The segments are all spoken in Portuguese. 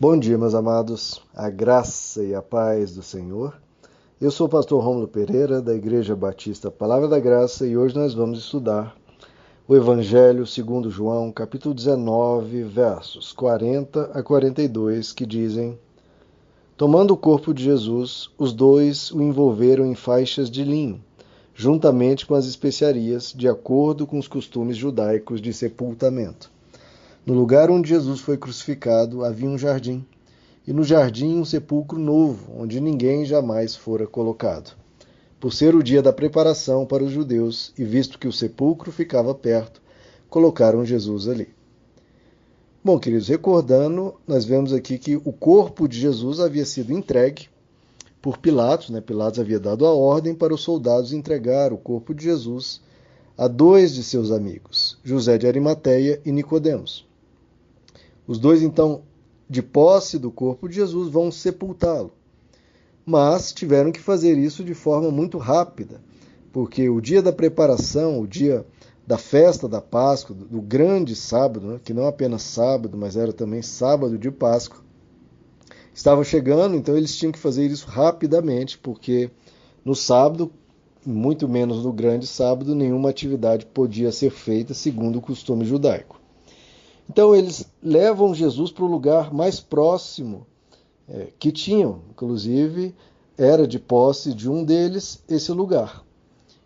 Bom dia, meus amados, a graça e a paz do Senhor. Eu sou o pastor Rômulo Pereira, da Igreja Batista Palavra da Graça, e hoje nós vamos estudar o Evangelho segundo João, capítulo 19, versos 40 a 42, que dizem: Tomando o corpo de Jesus, os dois o envolveram em faixas de linho, juntamente com as especiarias, de acordo com os costumes judaicos de sepultamento. No lugar onde Jesus foi crucificado havia um jardim, e no jardim um sepulcro novo, onde ninguém jamais fora colocado. Por ser o dia da preparação para os judeus, e visto que o sepulcro ficava perto, colocaram Jesus ali. Bom, queridos, recordando, nós vemos aqui que o corpo de Jesus havia sido entregue por Pilatos, né? Pilatos havia dado a ordem para os soldados entregar o corpo de Jesus a dois de seus amigos, José de Arimateia e Nicodemos. Os dois, então, de posse do corpo de Jesus, vão sepultá-lo. Mas tiveram que fazer isso de forma muito rápida, porque o dia da preparação, o dia da festa da Páscoa, do grande sábado, né, que não apenas sábado, mas era também sábado de Páscoa, estava chegando, então eles tinham que fazer isso rapidamente, porque no sábado, muito menos no grande sábado, nenhuma atividade podia ser feita segundo o costume judaico. Então eles levam Jesus para o lugar mais próximo que tinham, inclusive era de posse de um deles esse lugar.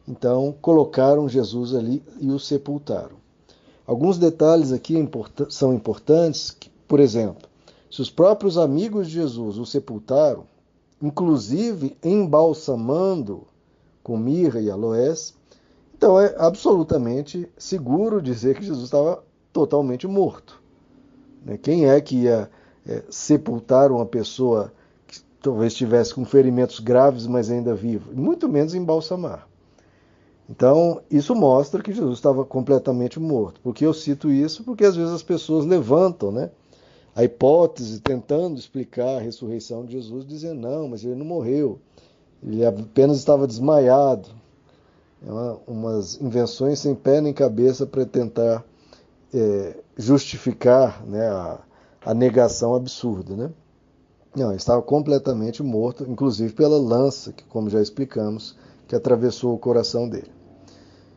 Então colocaram Jesus ali e o sepultaram. Alguns detalhes aqui são importantes, por exemplo, se os próprios amigos de Jesus o sepultaram, inclusive embalsamando com mirra e aloés, então é absolutamente seguro dizer que Jesus estava totalmente morto. Quem é que ia sepultar uma pessoa que talvez estivesse com ferimentos graves, mas ainda vivo? Muito menos embalsamar. Então, isso mostra que Jesus estava completamente morto. Por que eu cito isso? Porque às vezes as pessoas levantam, né, a hipótese, tentando explicar a ressurreição de Jesus, dizendo, não, mas ele não morreu, ele apenas estava desmaiado. Umas invenções sem pé nem cabeça para tentar justificar, né, a negação absurda, né? Não, ele estava completamente morto, inclusive pela lança, que, como já explicamos, que atravessou o coração dele.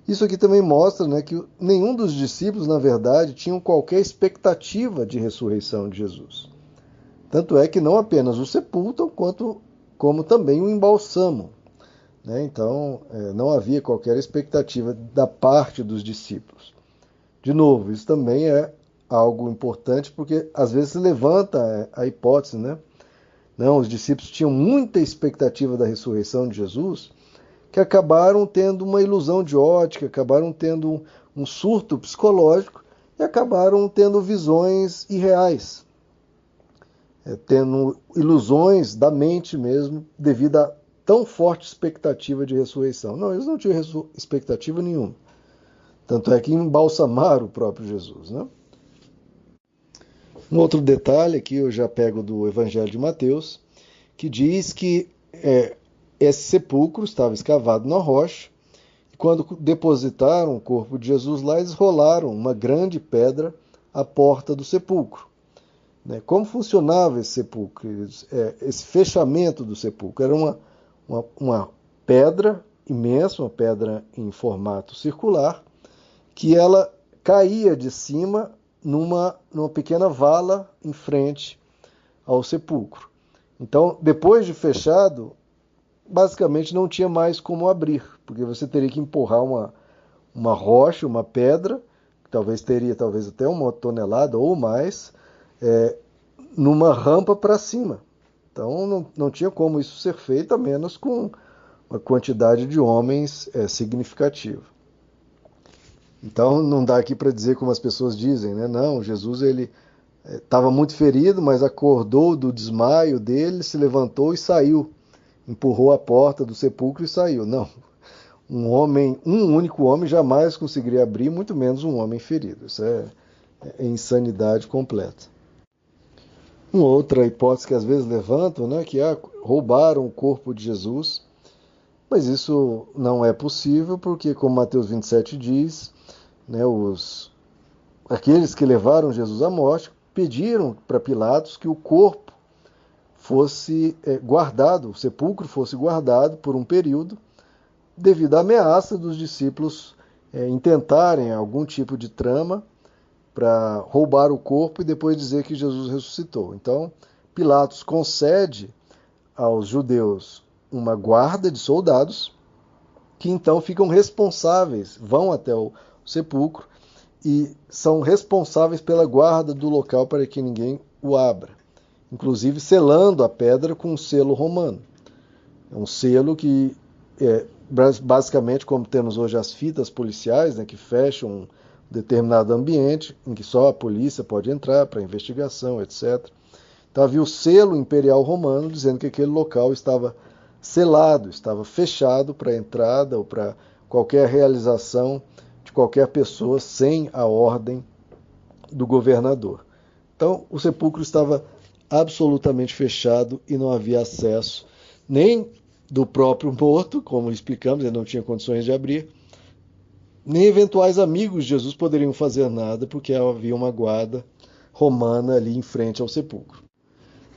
Isso aqui também mostra, né, que nenhum dos discípulos, na verdade, tinham qualquer expectativa de ressurreição de Jesus. Tanto é que não apenas o sepultam, como também o embalsamam. Né? Então, não havia qualquer expectativa da parte dos discípulos. De novo, isso também é algo importante, porque às vezes se levanta a hipótese, né? Não, os discípulos tinham muita expectativa da ressurreição de Jesus, que acabaram tendo uma ilusão de ótica, acabaram tendo um surto psicológico e acabaram tendo visões irreais, tendo ilusões da mente mesmo, devido a tão forte expectativa de ressurreição. Não, eles não tinham expectativa nenhuma. Tanto é que embalsamaram o próprio Jesus, né? Um outro detalhe aqui eu já pego do Evangelho de Mateus, que diz que esse sepulcro estava escavado na rocha, e quando depositaram o corpo de Jesus lá, eles rolaram uma grande pedra à porta do sepulcro. Como funcionava esse sepulcro? Esse fechamento do sepulcro era uma pedra imensa, uma pedra em formato circular, que ela caía de cima numa pequena vala em frente ao sepulcro. Então, depois de fechado, basicamente não tinha mais como abrir, porque você teria que empurrar uma rocha, uma pedra, que teria até 1 tonelada ou mais, numa rampa para cima. Então não tinha como isso ser feito, a menos com uma quantidade de homens significativa. Então não dá aqui para dizer como as pessoas dizem, né? Não, Jesus ele estava muito ferido, mas acordou do desmaio dele, se levantou e saiu. Empurrou a porta do sepulcro e saiu. Não. Um único homem jamais conseguiria abrir, muito menos um homem ferido. Isso é insanidade completa. Uma outra hipótese que às vezes levantam, né, que roubaram o corpo de Jesus, mas isso não é possível, porque, como Mateus 27 diz, né, aqueles que levaram Jesus à morte pediram para Pilatos que o corpo fosse guardado, o sepulcro fosse guardado por um período, devido à ameaça dos discípulos intentarem algum tipo de trama para roubar o corpo e depois dizer que Jesus ressuscitou. Então, Pilatos concede aos judeus uma guarda de soldados que então ficam responsáveis, vão até o sepulcro e são responsáveis pela guarda do local para que ninguém o abra, inclusive selando a pedra com um selo romano. É um selo que basicamente, como temos hoje as fitas policiais, né, que fecham um determinado ambiente em que só a polícia pode entrar para investigação, etc. Então havia o selo imperial romano dizendo que aquele local estava selado, estava fechado para a entrada ou para qualquer realização de qualquer pessoa sem a ordem do governador. Então o sepulcro estava absolutamente fechado e não havia acesso nem do próprio morto, como explicamos, ele não tinha condições de abrir, nem eventuais amigos de Jesus poderiam fazer nada, porque havia uma guarda romana ali em frente ao sepulcro.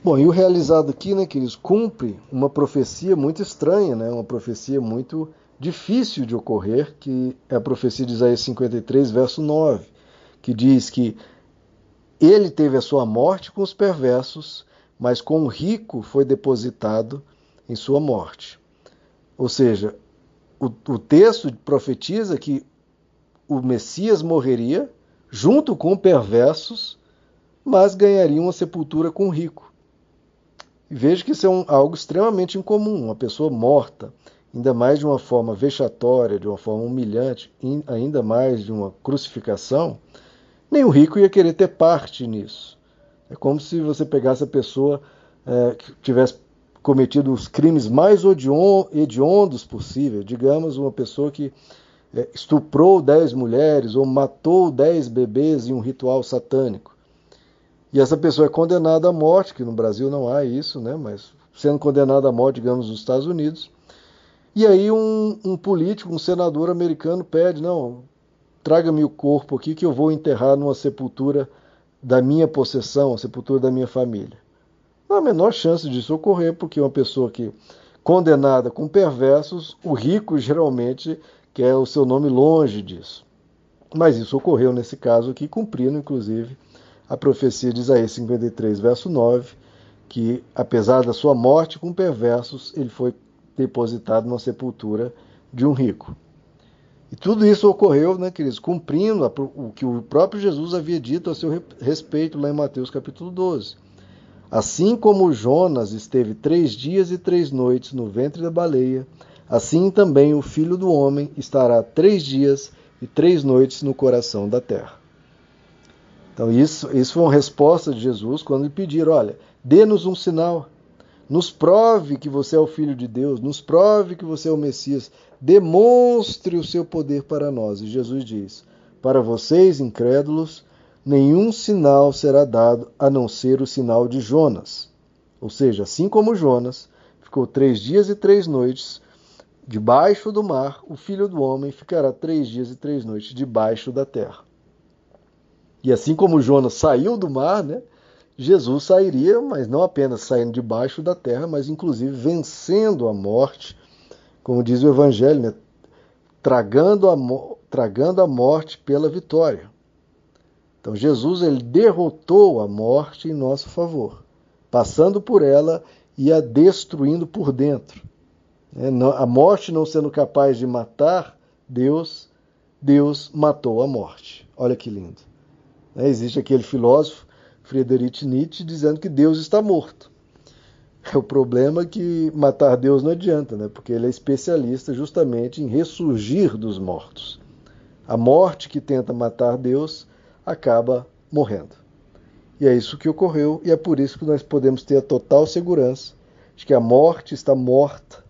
Bom, e o realizado aqui, né, queridos, cumpre uma profecia muito estranha, né, uma profecia muito difícil de ocorrer, que é a profecia de Isaías 53, verso 9, que diz que ele teve a sua morte com os perversos, mas com o rico foi depositado em sua morte. Ou seja, o texto profetiza que o Messias morreria junto com perversos, mas ganharia uma sepultura com o rico. E veja que isso é algo extremamente incomum, uma pessoa morta, ainda mais de uma forma vexatória, de uma forma humilhante, ainda mais de uma crucificação, nem o rico ia querer ter parte nisso. É como se você pegasse a pessoa que tivesse cometido os crimes mais hediondos possíveis, digamos, uma pessoa que estuprou 10 mulheres ou matou 10 bebês em um ritual satânico. E essa pessoa é condenada à morte, que no Brasil não há isso, né? Mas sendo condenada à morte, digamos, nos Estados Unidos. E aí um político, um senador americano pede, não, traga-me o corpo aqui que eu vou enterrar numa sepultura da minha possessão, a sepultura da minha família. Não há a menor chance disso ocorrer, porque uma pessoa que condenada com perversos, o rico geralmente quer o seu nome longe disso. Mas isso ocorreu nesse caso aqui, cumprindo inclusive a profecia de Isaías 53, verso 9, que apesar da sua morte com perversos, ele foi depositado numa sepultura de um rico. E tudo isso ocorreu, né, queridos, cumprindo o que o próprio Jesus havia dito a seu respeito lá em Mateus capítulo 12. Assim como Jonas esteve 3 dias e 3 noites no ventre da baleia, assim também o Filho do Homem estará 3 dias e 3 noites no coração da terra. Então isso foi uma resposta de Jesus quando lhe pediram, olha, dê-nos um sinal, nos prove que você é o Filho de Deus, nos prove que você é o Messias, demonstre o seu poder para nós. E Jesus diz, para vocês, incrédulos, nenhum sinal será dado a não ser o sinal de Jonas. Ou seja, assim como Jonas ficou 3 dias e 3 noites debaixo do mar, o Filho do Homem ficará 3 dias e 3 noites debaixo da terra. E assim como Jonas saiu do mar, né, Jesus sairia, mas não apenas saindo debaixo da terra, mas inclusive vencendo a morte, como diz o Evangelho, né, tragando a morte pela vitória. Então Jesus ele derrotou a morte em nosso favor, passando por ela e a destruindo por dentro. A morte não sendo capaz de matar Deus matou a morte. Olha que lindo. Existe aquele filósofo, Friedrich Nietzsche, dizendo que Deus está morto. O problema é que matar Deus não adianta, né? Porque ele é especialista justamente em ressurgir dos mortos. A morte que tenta matar Deus acaba morrendo. E é isso que ocorreu, e é por isso que nós podemos ter a total segurança de que a morte está morta.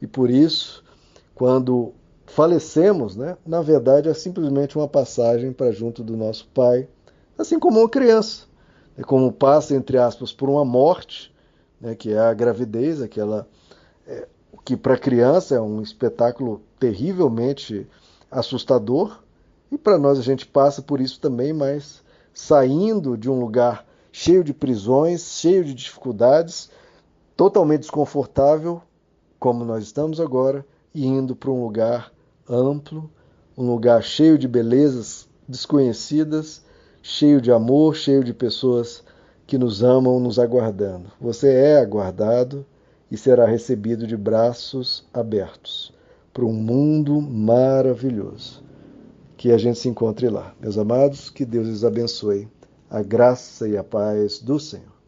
E por isso, quando falecemos, né, na verdade é simplesmente uma passagem para junto do nosso Pai, assim como uma criança. É como passa, entre aspas, por uma morte, né, que é a gravidez, aquela que para a criança é um espetáculo terrivelmente assustador, e para nós a gente passa por isso também, mas saindo de um lugar cheio de prisões, cheio de dificuldades, totalmente desconfortável, como nós estamos agora, e indo para um lugar amplo, um lugar cheio de belezas desconhecidas, cheio de amor, cheio de pessoas que nos amam, nos aguardando. Você é aguardado e será recebido de braços abertos para um mundo maravilhoso. Que a gente se encontre lá. Meus amados, que Deus os abençoe. A graça e a paz do Senhor.